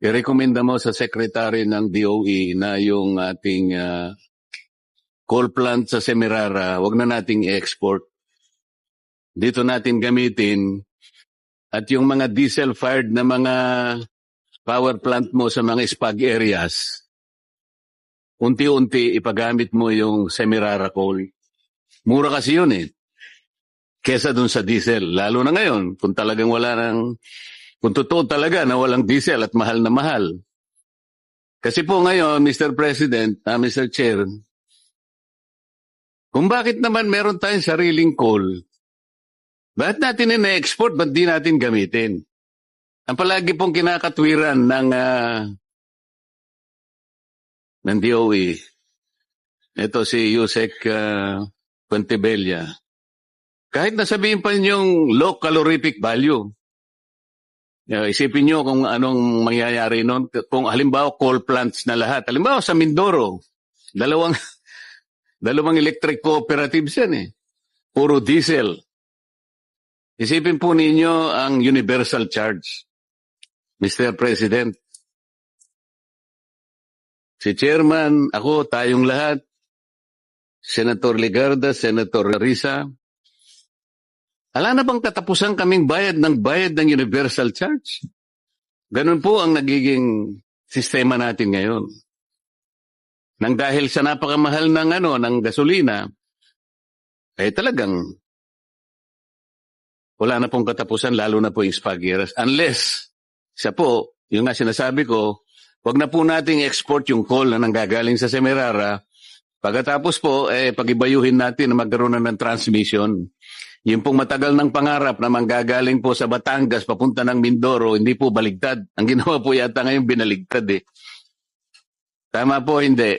i-recommenda mo sa Secretary ng DOE na yung ating coal plant sa Semirara, wag na nating i-export. Dito natin gamitin at yung mga diesel-fired na mga power plant mo sa mga spag areas, unti-unti ipagamit mo yung Semirara coal. Mura kasi yun eh. Kesa dun sa diesel. Lalo na ngayon, kung talagang kung totoo talaga na walang diesel at mahal na mahal. Kasi po ngayon, Mr. President, Mr. Chair, kung bakit naman meron tayong sariling coal, bakit natin ina-export, ba't di natin gamitin? Ang palagi pong kinakatwiran ng DOE, ito si Yusek Quintebella, kahit nasabihin pa ninyong low calorific value, isipin nyo kung anong mangyayari noon. Kung halimbawa coal plants na lahat, halimbawa sa Mindoro, dalawang electric cooperatives yan eh, puro diesel. Isipin po ninyo ang universal charge, Mr. President. Si Chairman, ako, tayong lahat, Senator Legarda, Senator Risa, ala na bang katapusan kaming bayad ng universal charge? Ganun po ang nagiging sistema natin ngayon. Nang dahil sa napakamahal ng gasolina, talagang wala na pong katapusan, lalo na po yung spageras. Unless, yung nga sinasabi ko, wag na po nating export yung coal na nanggagaling sa Semirara. Pagkatapos po, pagibayuhin natin na magkaroon na ng transmission. Yung pong matagal ng pangarap na manggagaling po sa Batangas papunta ng Mindoro, hindi po baligtad. Ang ginawa po yata ngayon binaligtad eh. Tama po, hindi.